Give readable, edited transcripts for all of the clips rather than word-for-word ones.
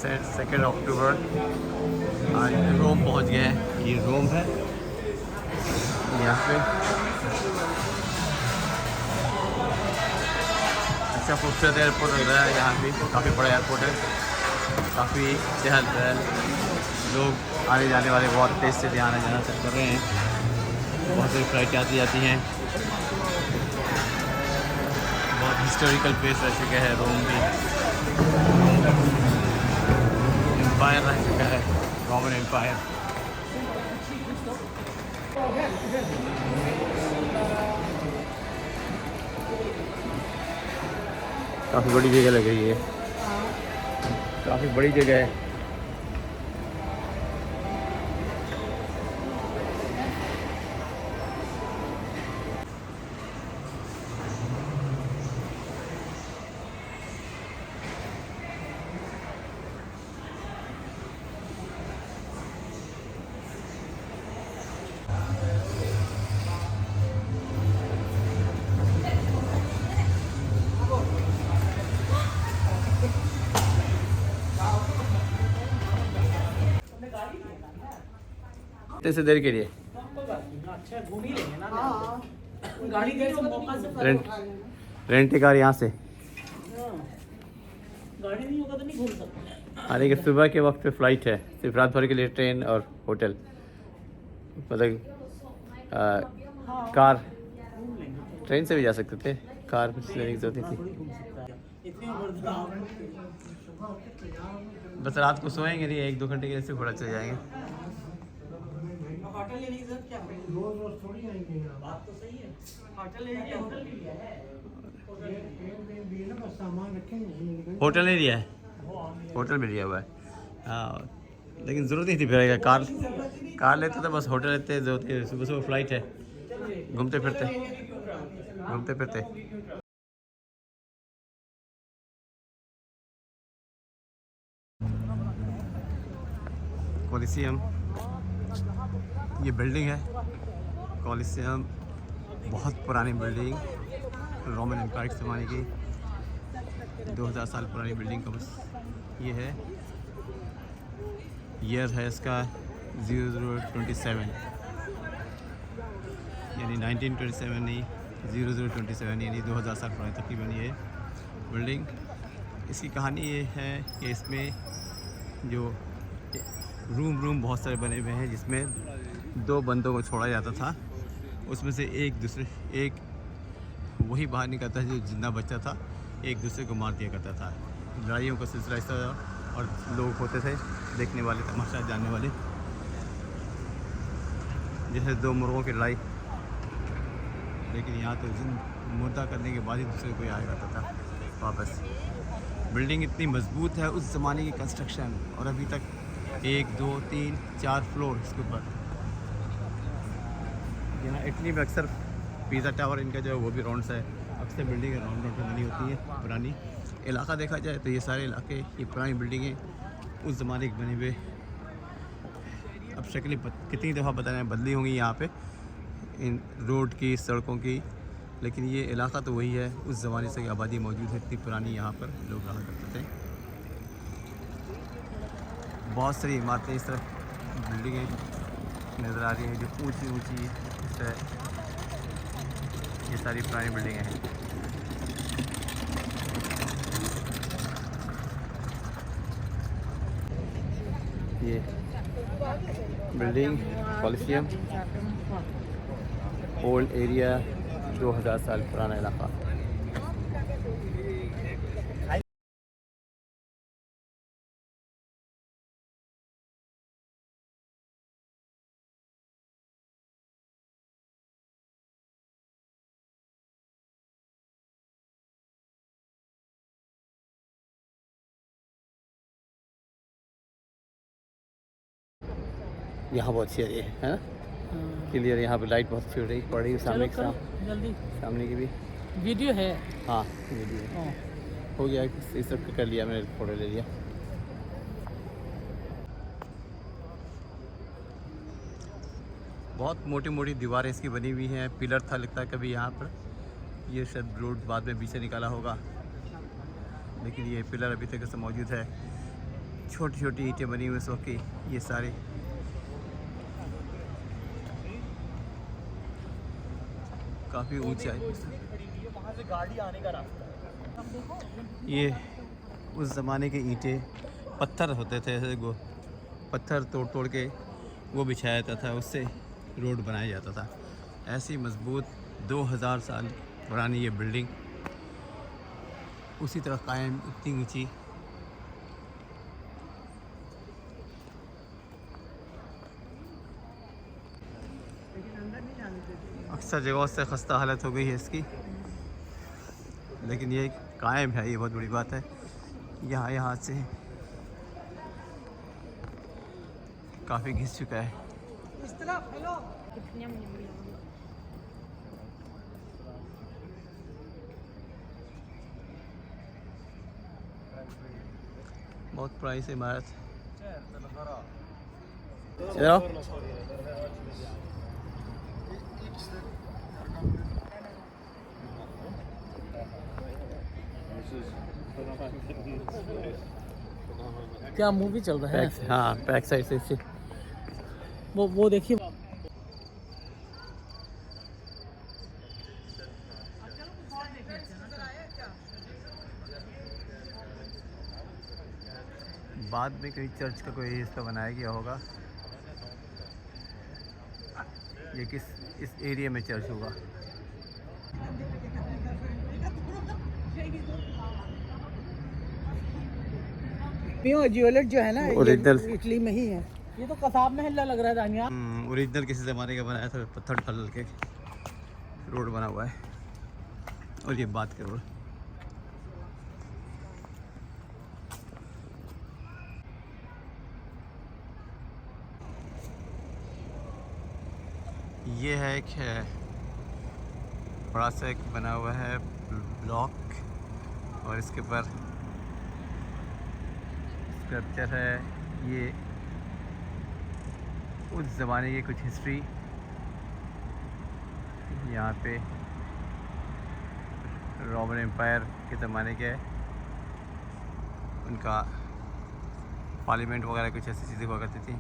2 अक्टूबर। आज रोम पहुंच गए हैं। ये रोम है, यहाँ पे अच्छा खूबसूरत एयरपोर्ट लग रहा है। यहाँ भी काफ़ी बड़ा एयरपोर्ट है, काफ़ी चहल पहल, लोग आने जाने वाले बहुत तेज़ से यहाँ आना जाना कर रहे हैं। बहुत सारी फ्लाइट आती जाती हैं। बहुत हिस्टोरिकल प्लेस रह चुका है रोम भी, एम्पायर रह चुका है, रोमन एम्पायर। काफ़ी बड़ी जगह लग रही है, काफ़ी बड़ी जगह है। से देर के लिए रेंट कार यहाँ से गाड़ी नहीं होगा तो नहीं घूम सकते। अरे कि सुबह के वक्त पे फ्लाइट है, सिर्फ रात भर के लिए ट्रेन और होटल, मतलब कार ट्रेन से भी जा सकते थे, कार में लेने की जरूरत थी। बस रात को सोएंगे नहीं, 1-2 घंटे के लिए सिर्फ घोड़ा चले जाएंगे। होटल लेने की जरूरत क्या है? रोज थोड़ी आएंगे। बात तो सही है, होटल लेने की होटल भी लिया है, सामान रखेंगे। होटल नहीं लिया है, होटल भी लिया हुआ है। हाँ, लेकिन ज़रूरत नहीं थी फिर कार लेते तो बस होटल लेते, जरूरत है सुबह सुबह फ्लाइट है, घूमते फिरते। कोलिसियम, ये बिल्डिंग है कोलिसियम, बहुत पुरानी बिल्डिंग, रोमन एम्पायर के ज़माने की, 2000 साल पुरानी बिल्डिंग का बस ये है। ईयर है इसका 0027, यानी 1927 नहीं, 0027 यानी 2000 साल पुरानी तकरीबन ये बिल्डिंग। इसकी कहानी ये है कि इसमें जो रूम बहुत सारे बने हुए हैं, जिसमें 2 बंदों को छोड़ा जाता था, उसमें से एक वही बाहर निकलता था जो जिंदा बच्चा था, एक दूसरे को मार दिया करता था। लड़ाइयों का सिलसिला ऐसा था और लोग होते थे देखने वाले, तमाशा जानने वाले, जैसे 2 मुर्गों की लड़ाई। लेकिन यहाँ तो मुर्दा करने के बाद ही दूसरे को आया करता था वापस। बिल्डिंग इतनी मजबूत है, उस ज़माने की कंस्ट्रक्शन, और अभी तक 1, 2, 3, 4 फ्लोर इसके ऊपर। यहाँ इटली में अक्सर पिज़्ज़ा टावर इनका जो है वो भी राउंड सा है, अक्सर बिल्डिंग राउंड में बनी होती है। पुरानी इलाका देखा जाए तो ये सारे इलाके, ये पुरानी बिल्डिंगें उस ज़माने के बने हुए। अब शक्लें कितनी दफ़ा बताना बदली होंगी यहाँ पे, इन रोड की, सड़कों की, लेकिन ये इलाका तो वही है, उस ज़माने से आबादी मौजूद है, इतनी पुरानी यहाँ पर लोग रहा करते थे। बहुत सारी इमारतें इस तरफ बिल्डिंगें नज़र आ रही हैं जो ऊंची इस तरह, ये सारी पुरानी बिल्डिंगें हैं। ये बिल्डिंग कोलिसियम, ओल्ड एरिया, 2000 साल पुराना इलाका। यहाँ बहुत अच्छी है ना, क्लियर। यहाँ पे लाइट बहुत अच्छी पड़ रही है, सामने जल्दी सामने की भी वीडियो है। हाँ वीडियो हो गया, इस सब कर लिया मैंने, फ़ोटो ले लिया। बहुत मोटी मोटी दीवारें इसकी बनी हुई हैं, पिलर था लगता है कभी यहाँ पर, ये शायद रोड बाद में पीछे निकाला होगा, लेकिन ये पिलर अभी तक ऐसा मौजूद है। छोटी छोटी ईंटें बनी हुई इस वक्त की, ये सारे काफ़ी ऊंचाई। वहाँ से गाड़ी आने का रास्ता। ये उस ज़माने के ईंटें पत्थर होते थे, ऐसे पत्थर तोड़ तोड़ के वो बिछाया जाता था, उससे रोड बनाया जाता था। ऐसी मजबूत 2000 साल पुरानी ये बिल्डिंग उसी तरह कायम, इतनी ऊंची। अक्सर जगहों से खस्ता हालत हो गई है इसकी, लेकिन ये कायम है, ये बहुत बड़ी बात है। यहाँ से काफ़ी घिस चुका है। इस तरफ हेलो बहुत पुरानी सी इमारत। चलो क्या मूवी चल रहा है? हाँ, बैक साइड से वो देखिए। बाद में कहीं चर्च का कोई हिस्सा बनाया गया होगा। ये इस एरिया में चर्च होगा। ज्वेलर जो है ना, ओरिजिनल इटली में ही है। ये तो कसाब महल्ला लग रहा है दानिया। ओरिजिनल किसी ज़माने का बनाया था, पत्थर डाल के रोड बना हुआ है। और ये बात के रोड, ये है एक बड़ा सा एक बना हुआ है ब्लॉक, और इसके ऊपर स्क्रप्चर है। ये उस ज़माने की कुछ हिस्ट्री, यहाँ पे रोमन एम्पायर के ज़माने के उनका पार्लियामेंट वगैरह कुछ ऐसी चीज़ें हुआ करती थी।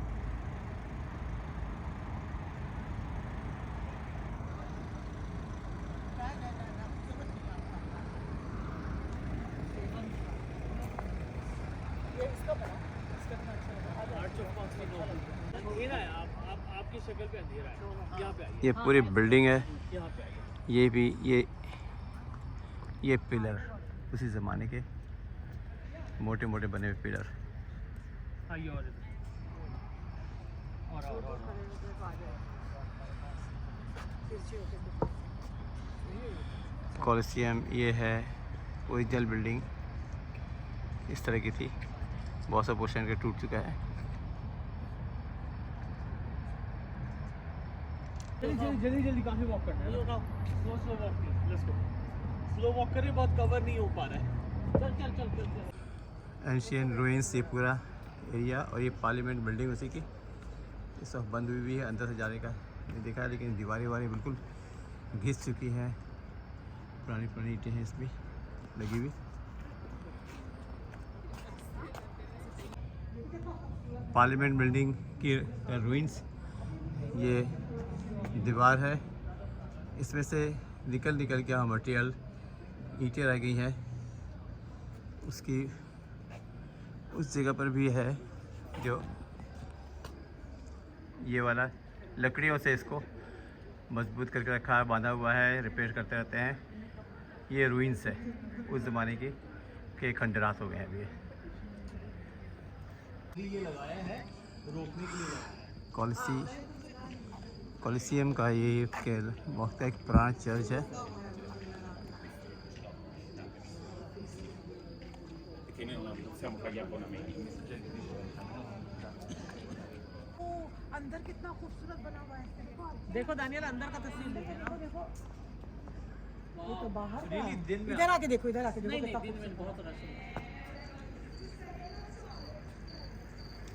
आपकी शक्ल पे अंधेरा है। यहाँ पे आइए। ये पूरी बिल्डिंग है। यहाँ पे आइए। ये भी ये पिलर उसी ज़माने के मोटे मोटे बने हुए पिलर। आइए और कॉलोसियम ये है ओरिजिनल बिल्डिंग, इस तरह की थी। बहुत सा पोर्शन का टूट चुका है। जल्दी काफी वॉक करना है। Slow walk, let's go. Slow walk करें, बहुत कवर नहीं हो पा रहा है। चल। एंशियन रूइंस ये पूरा एरिया, और ये पार्लियामेंट बिल्डिंग उसी की इस वक्त बंद हुई है। अंदर से जाने का नहीं देखा है, लेकिन दीवारें बिल्कुल घिस चुकी हैं। पुरानी ईंटें हैं इसमें लगी हुई। पार्लियामेंट बिल्डिंग की रूइंस, ये दीवार है, इसमें से निकल के मटेरियल ईंटें रह गई हैं। उसकी उस जगह पर भी है जो ये वाला लकड़ियों से इसको मजबूत करके रखा है, बांधा हुआ है, रिपेयर करते रहते हैं। ये रूइंस है उस ज़माने के खंडरात हो गए हैं अभी। ये लगाया है रोकने के लिए। कॉलोसियम का ये वक्त का एक पुराना चर्च है। अंदर कितना खूबसूरत बना हुआ है। देखो दानियल, अंदर का तस्वीर लीजिए ना। देखो ये तो बाहर का Really, है। दिन में इधर आके देखो, इधर आके देखो नहीं कितना दिन में खूबसूरत। बहुत रश है।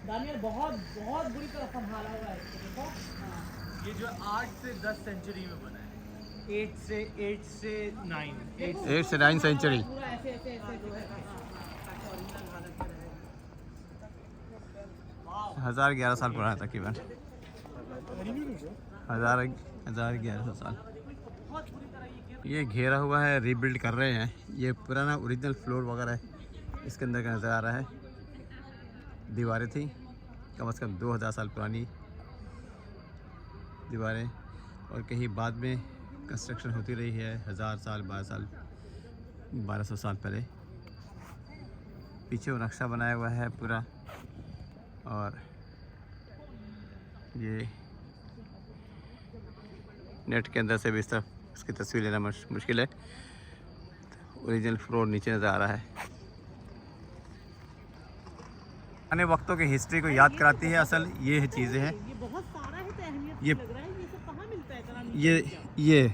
दानियल बहुत बुरी तरह संभाला हुआ है इसको, देखो। ये जो 8 से 10 सेंचुरी में बना है। 8 से 9 8 से 9 सेंचुरी। पूरा ऐसे जो है ओरिजिनल हालत में रहेगा। 1100 साल पुराना है तकरीबन। 1100 साल। ये घेरा हुआ है, रीबिल्ड कर रहे हैं। ये पुराना ओरिजिनल फ्लोर वगैरह है इसके अंदर का नज़र आ रहा है। दीवारें थी कम से कम 2000 साल पुरानी दीवारें, और कहीं बाद में कंस्ट्रक्शन होती रही है 1000 साल 1200 साल पहले। पीछे वो नक्शा बनाया हुआ है पूरा, और ये नेट के अंदर से भी इस तरफ उसकी तस्वीर लेना मुश्किल है। ओरिजिनल फ्लोर नीचे नज़र आ रहा है। आने वक्तों की हिस्ट्री को याद कराती है असल ये चीज़ें हैं। ये बहुत सारा है तो अहमियत ये लग रहा है। ये सब कहाँ मिलता है इतना? ये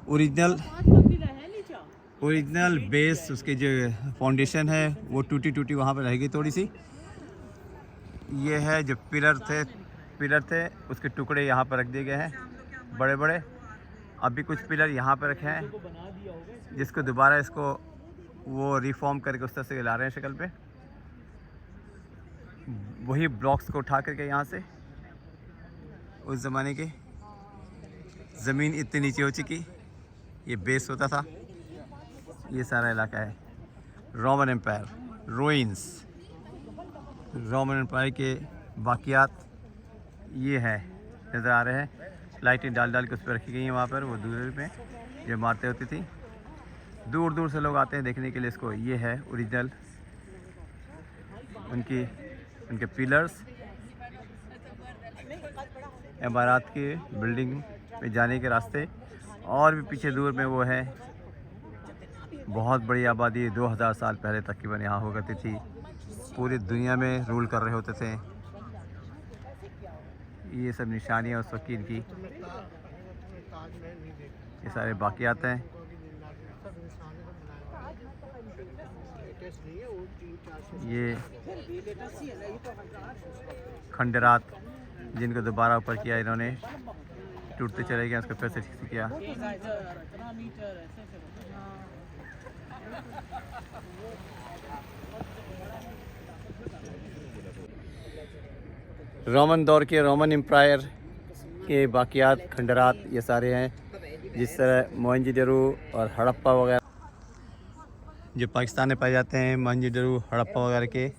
ओरिजिनल 5 मंजिला है नीचे। ओरिजिनल बेस, उसके जो फाउंडेशन है वो टूटी वहाँ पर रहेगी थोड़ी सी। ये है जो पिलर थे उसके टुकड़े यहाँ पर रख दिए गए हैं बड़े बड़े। अभी कुछ पिलर यहाँ पर रखे हैं जिसको दोबारा इसको वो रिफॉर्म करके उस तरह से ला रहे हैं शक्ल पे। वही ब्लॉक्स को उठा करके यहाँ से, उस ज़माने के ज़मीन इतनी नीचे हो चुकी, ये बेस होता था। ये सारा इलाका है Roman empire, ruins, Roman empire के बाकियात ये है नज़र आ रहे हैं। लाइटें डाल के उस पर रखी गई हैं वहाँ पर, वो दूर में जो इमारतें होती थी। दूर दूर से लोग आते हैं देखने के लिए इसको। ये है ओरिजिनल उनके पिलर्स, इमारत के बिल्डिंग पे जाने के रास्ते। और भी पीछे दूर में वो है बहुत बड़ी आबादी 2000 साल पहले तकरीबन यहाँ हो करती थी। पूरी दुनिया में रूल कर रहे होते थे। ये सब निशानियाँ उस वक्त की, ये सारे बाकियात हैं। ये खंडरात जिनको दोबारा ऊपर किया इन्होंने, टूटते चले गए, उसको फिर से ठीक किया। रोमन दौर के, रोमन एम्पायर के बाकियात खंडरात ये सारे हैं। जिस तरह मोहनजोदड़ो और हड़प्पा वगैरह जो पाकिस्तान में पाए जाते हैं, मोहनजोदड़ो हड़प्पा वगैरह के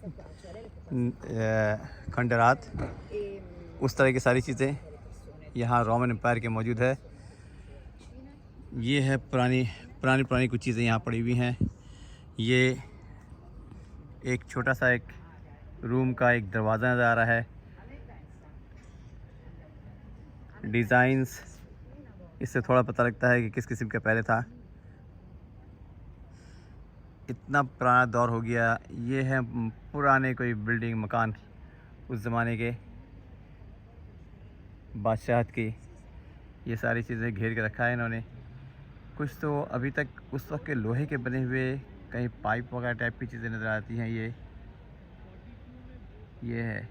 खंडरात, उस तरह की सारी चीज़ें यहाँ रोमन एम्पायर के मौजूद है। ये है पुरानी कुछ चीज़ें यहाँ पड़ी हुई हैं। ये एक छोटा सा एक रूम का एक दरवाज़ा नज़र आ रहा है। डिज़ाइंस इससे थोड़ा पता लगता है कि किस किस्म का पहले था। इतना पुराना दौर हो गया। ये है पुराने कोई बिल्डिंग मकान उस ज़माने के बादशाहत की। ये सारी चीज़ें घेर के रखा है इन्होंने। कुछ तो अभी तक उस वक्त के लोहे के बने हुए कहीं पाइप वगैरह टाइप की चीज़ें नज़र आती हैं। ये है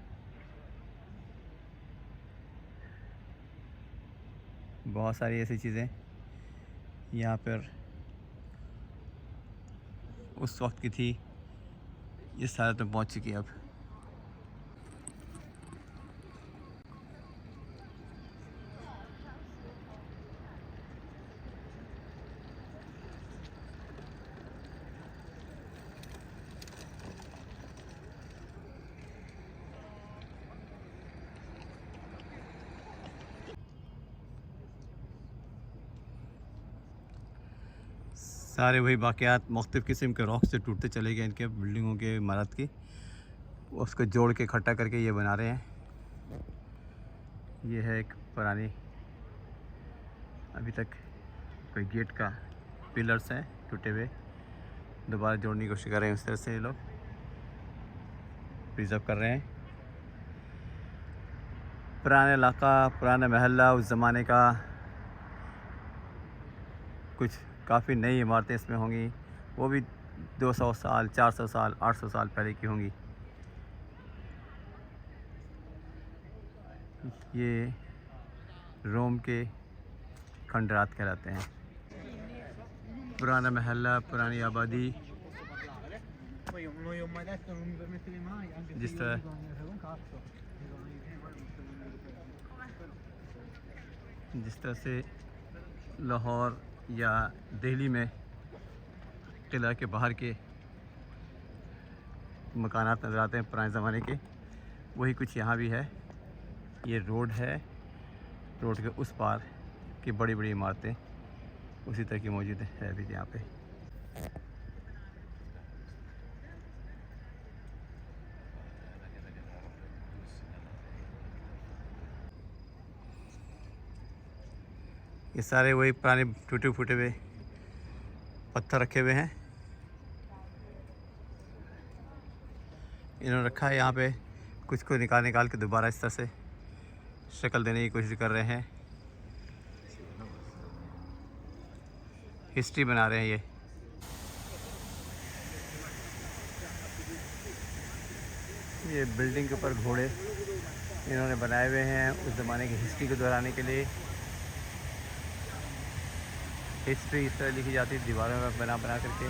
बहुत सारी ऐसी चीज़ें यहाँ पर उस वक्त की थी। ये सारा तो पहुँच चुकी है अब। सारे वही बाक़ियात मुख्तलिफ़ किस्म के रॉक से टूटते चले गए इनके बिल्डिंगों के इमारत की। उसको जोड़ के इकट्ठा करके ये बना रहे हैं। ये है एक पुरानी, अभी तक कोई गेट का पिलर्स हैं टूटे हुए, दोबारा जोड़ने की कोशिश कर रहे हैं। उस तरह से ये लोग प्रिजर्व कर रहे हैं। पुराना इलाका, पुराना महल्ला उस ज़माने का। कुछ काफ़ी नई इमारतें इसमें होंगी, वो भी 200 साल, 400 साल, 800 साल पहले की होंगी। ये रोम के खंडरात कहलाते हैं। पुराना महल्ला, पुरानी आबादी। ho mai detto non mi permettevi mai, anche जिस se तरह io non ne un cazzo. जिस तरह से लाहौर या दिल्ली में किला के बाहर के मकानात नज़र आते हैं पुराने ज़माने के, वही कुछ यहाँ भी है। ये रोड है, रोड के उस पार की बड़ी बड़ी इमारतें उसी तरह की मौजूद है अभी यहाँ पे। ये सारे वही पुराने टूटे फूटे हुए पत्थर रखे हुए हैं, इन्होंने रखा है यहाँ पे। कुछ को निकाल के दोबारा इस तरह से शक्ल देने की कोशिश कर रहे हैं, हिस्ट्री बना रहे हैं। ये बिल्डिंग के ऊपर घोड़े इन्होंने बनाए हुए हैं उस ज़माने की हिस्ट्री को दोहराने के लिए। हिस्ट्री इस तरह लिखी जाती है दीवारों में बना करके।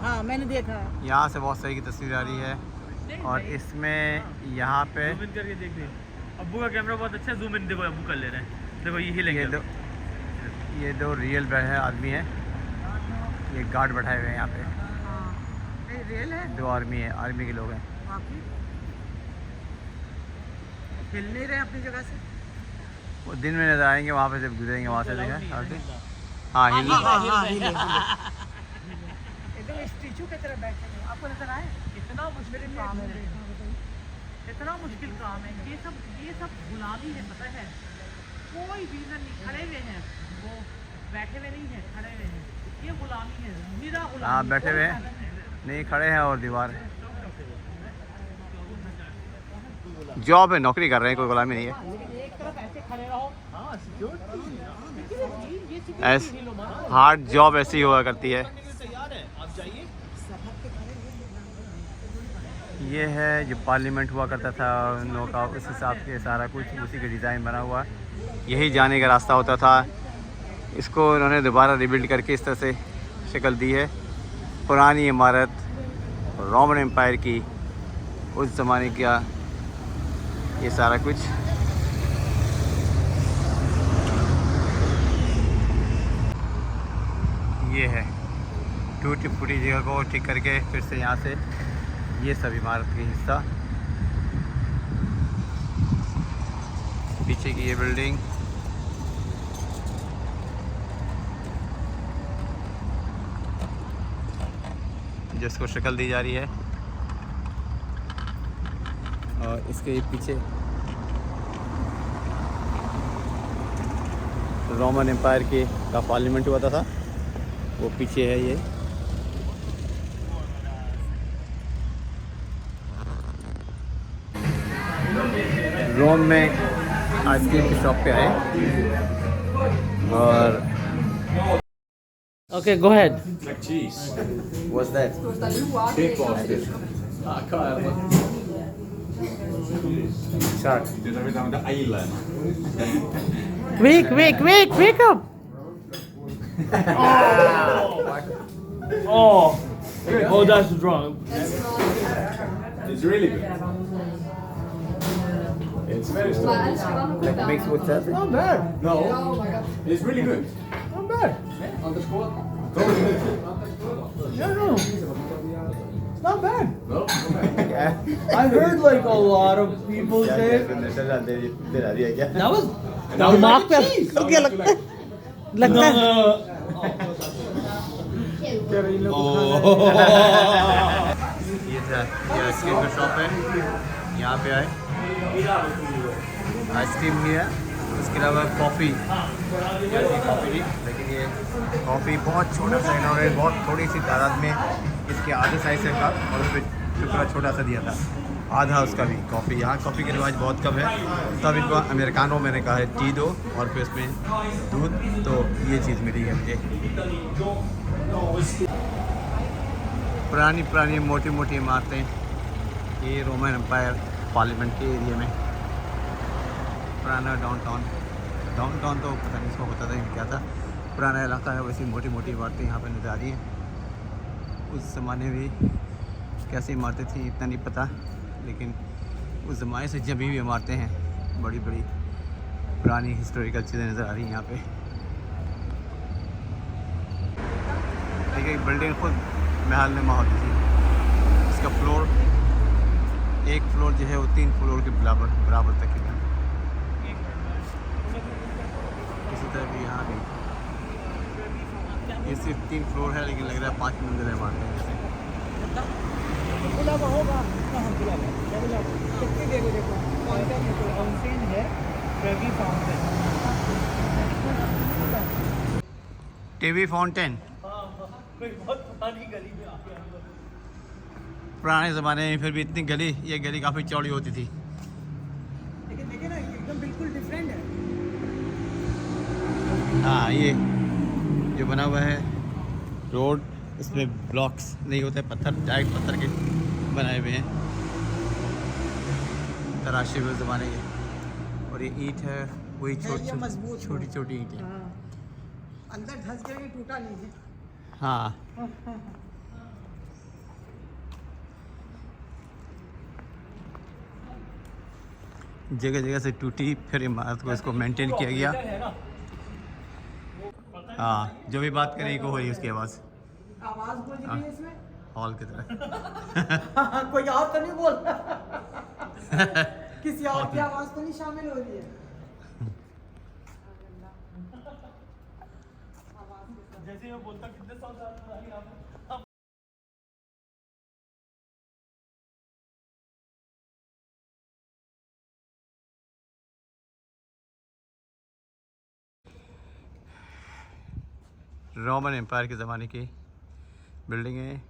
हाँ मैंने देखा। यहाँ से बहुत सही की तस्वीर आ रही है और इसमें यहाँ पे जूम इन करके देख ले। अब्बू का कैमरा बहुत अच्छा जूम इन देखो, अब्बू कर ले रहे हैं। देखो ये हिलेंगे। ये दो रियल है आदमी है, ये गार्ड बैठाए हुए हैं यहाँ पे। रियल है। दो आर्मी है, आर्मी के लोग हैं। हिल नहीं रहे अपनी जगह से। वो दिन में नजर आएंगे, वहाँ पे जब गुजरेंगे वहाँ से देखा। हाँ हिल एकदम स्टैचू की तरह बैठे हैं। आपको नजर आए? इतना मुश्किल काम है, इतना मुश्किल काम है। ये सब गुलामी है, पता है। कोई रीजन नहीं, खड़े हुए हैं वो, बैठे हुए नहीं है, खड़े हुए हैं। ये गुलामी है, निरा गुलामी। हाँ बैठे हुए हैं, नहीं खड़े हैं। और दीवार है, जॉब है, नौकरी कर रहे हैं, कोई गुलामी नहीं है। एक तरफ ऐसे खड़े रहो। हाँ हार्ड जॉब ऐसी हुआ करती है। ये है जो पार्लियामेंट हुआ करता था उन लोगों का, उस हिसाब से सारा कुछ उसी का डिज़ाइन बना हुआ। यही जाने का रास्ता होता था। इसको उन्होंने दोबारा रिबिल्ड करके इस तरह से शक्ल दी है। पुरानी इमारत रोमन एम्पायर की, उस ज़माने का ये सारा कुछ। ये है टूटी फूटी जगह को ठीक करके फिर से यहाँ से ये सब इमारत की हिस्सा, पीछे की ये बिल्डिंग, जिसको शक्ल दी जा रही है। और इसके पीछे रोमन एम्पायर का पार्लियामेंट हुआ था, वो पीछे है। ये रोम में आइसक्रीम की शॉप पे आए और Okay, go ahead. Cheese. what's that? Big bastard. Shark. Dit hebben we dan de eilen. Wake up! Oh, that's wrong. It's really good. It's very strong. Like mixed with that? Not bad. No, it's really good. Not bad. No. It's not bad. No? I heard like a lot of people say that was दिमाग पे क्या लगता है? लगता है ये था, ये आइसक्रीम का शॉप है। यहाँ पे आए, आइसक्रीम भी है, उसके अलावा कॉफ़ी, जैसी कॉफ़ी भी। लेकिन ये कॉफ़ी बहुत छोटा सा, इन्होंने बहुत थोड़ी सी तादाद में इसके आधे साइज से का और उस पर टुकड़ा छोटा सा दिया था, आधा उसका भी कॉफ़ी। यहाँ कॉफ़ी का रिवाज बहुत कम है, तब इनको अमेरिकानो मैंने कहा है टी दो और फिर उसमें दूध, तो ये चीज़ मिली है मुझे। पुरानी मोटी इमारतें, ये रोमन एम्पायर पार्लियामेंट के एरिया में पुराना डाउनटाउन तो पता नहीं इसको पता था क्या था, पुराना इलाका है, वैसी मोटी मोटी इमारतें यहाँ पर नज़र आ रही हैं। उस ज़माने में कैसी इमारतें थी इतना नहीं पता, लेकिन उस ज़माने से जमी हुई इमारतें हैं, बड़ी बड़ी पुरानी हिस्टोरिकल चीज़ें नज़र आ रही हैं यहाँ पे। देखिए बिल्डिंग खुद महल में होती थी, इसका फ्लोर, एक फ्लोर जो है वो 3 फ्लोर के बराबर तकरीबन। इसी तरह भी यहाँ भी ये सिर्फ 3 फ्लोर है, लेकिन लग रहा है 5 मंजिल इमारतें हैं जैसे। होगा कितनी देर देखो फाउंटेन है, ट्रेवी फाउंटेन। टीवी फाउंटेन बहुत पुरानी गली में आ गया। पुराने ज़माने में, फिर भी इतनी गली, ये गली काफ़ी चौड़ी होती थी। लेकिन देखिए ना, एकदम बिल्कुल डिफरेंट है। हाँ, ये जो बना हुआ है रोड, इसमें ब्लॉक्स नहीं होते, पत्थर, डायरेक्ट पत्थर के बनाए हुए हैं, तराशे हुए ज़माने के। और ये ईंट है, वही छोटी छोटी ईंटें। अंदर धंस गए, टूटा नहीं है। हाँ, जगह जगह से टूटी, फिर इमारत को इसको मेंटेन किया गया। हाँ, जो भी बात करें को हो रही है उसकी आवाज़ बोल रही है इसमें हॉल की तरह। कोई और तो नहीं बोल रहा? किसी और की आवाज तो नहीं शामिल हो रही है? जैसे मैं बोलता कितने साल पुरानी आप रोमन एम्पायर के ज़माने की बिल्डिंगें,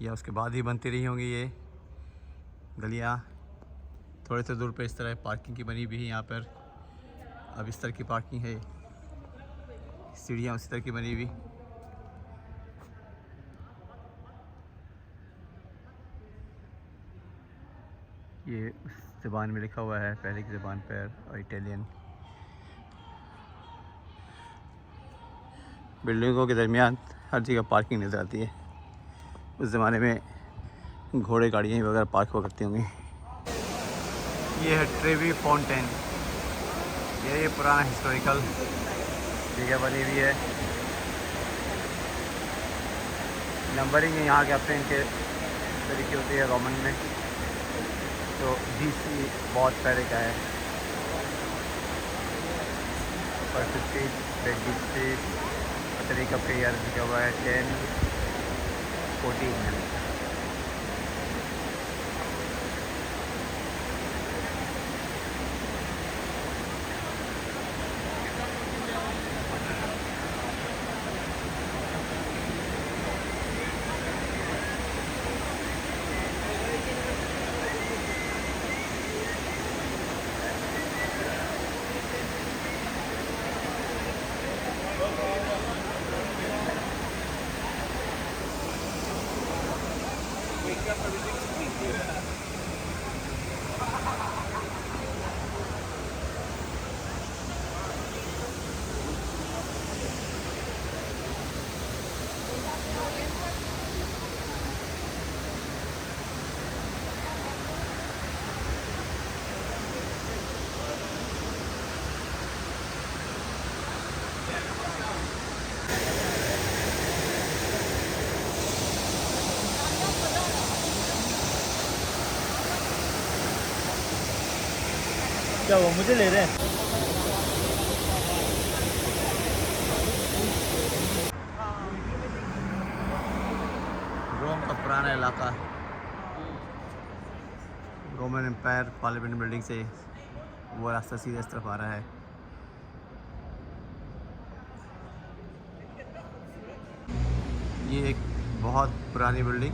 या उसके बाद ही बनती रही होंगी ये गलियाँ। थोड़े से दूर पर इस तरह पार्किंग की बनी हुई है यहाँ पर, अब इस तरह की पार्किंग है, सीढ़ियाँ उसी तरह की बनी हुई। ये उस ज़बान में लिखा हुआ है, पहले की ज़बान पर, और इटालियन। बिल्डिंगों के दरमियान हर जगह पार्किंग नज़र आती है। उस ज़माने में घोड़े गाड़ियाँ वगैरह पार्क हुआ करती होंगी। ये है ट्रेवी फाउंटेन, ये पुराना हिस्टोरिकल जगह बनी हुई है। नंबरिंग है यहाँ के अपने इनके तरीके होती है रोमन में, तो BC बहुत पहले का है। फर्स्ट स्ट्रीट, बेड स्ट्रीट, तरीका पे यार लिखा हुआ है 1014 है। क्या वो मुझे ले रहे हैं? रोम का पुराना इलाका, रोमन एम्पायर पार्लियामेंट बिल्डिंग से वो रास्ता सीधे इस तरफ आ रहा है। ये एक बहुत पुरानी बिल्डिंग,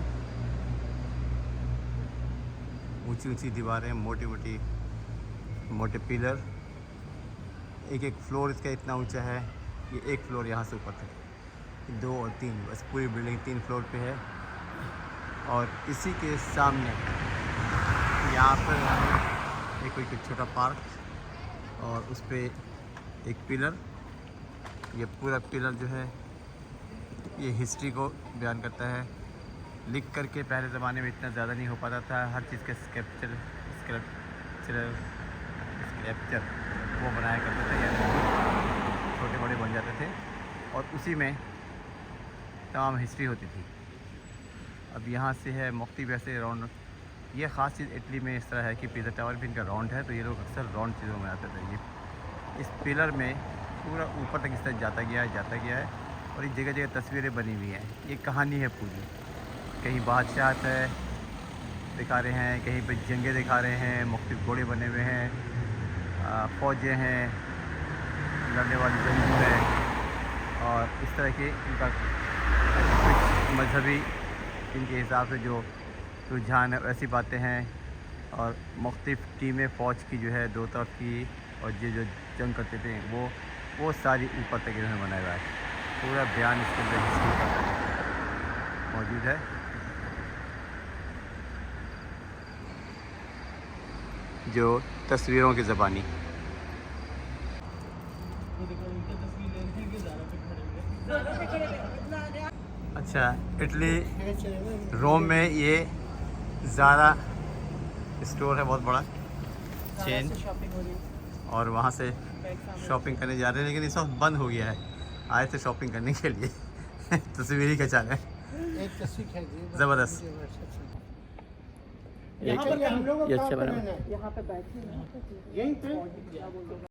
ऊंची ऊंची दीवारें, मोटे पिलर, एक एक फ्लोर इसका इतना ऊंचा है। ये एक फ्लोर यहाँ से ऊपर तक, 2 और 3, बस पूरी बिल्डिंग 3 फ्लोर पे है। और इसी के सामने यहाँ पर ये कोई छोटा पार्क और उस पर एक पिलर। ये पूरा पिलर जो है ये हिस्ट्री को बयान करता है। लिख करके पहले ज़माने में इतना ज़्यादा नहीं हो पाता था, हर चीज़ का स्कल्पचर वो बनाया करते थे, यानी छोटे बड़े बन जाते थे और उसी में तमाम हिस्ट्री होती थी। अब यहाँ से है मुख्तलिफ वैसे राउंड। ये ख़ास चीज़ इटली में इस तरह है कि पिज़्ज़ा टावर भी इनका राउंड है, तो ये लोग अक्सर राउंड चीज़ों में आते थे। ये इस पिलर में पूरा ऊपर तक इस तरह जाता गया है और ये जगह जगह तस्वीरें बनी हुई हैं। ये कहानी है पूरी, कहीं बादशाहत है दिखा रहे हैं, कहीं पे जंगें दिखा रहे हैं, मुख्तलिफ घोड़े बने हुए हैं, फ़ौजें हैं, लड़ने वाली जंगजू है और इस तरह के इनका कुछ मजहबी इनके हिसाब से जो रुझान है वैसी बातें हैं। और मुख्तलिफ टीमें फ़ौज की जो है दो तरफ की और ये जो जंग करते थे वो सारी ऊपर तक इन्होंने बनाया हुआ है। पूरा बयान इसके अंदर हिस्ट्री का मौजूद है। जो तस्वीरों की ज़बानी। अच्छा, इटली रोम में ये ज़ारा स्टोर है, बहुत बड़ा चेन, और वहाँ से शॉपिंग करने जा रहे हैं, लेकिन इस वक्त बंद हो गया है। आए थे शॉपिंग करने के लिए तस्वीर ही खिंचा रहे हैं, ज़बरदस्त। यहाँ पर हम लोगों ये अच्छा का बना। यहाँ पे बैठे यहीं पे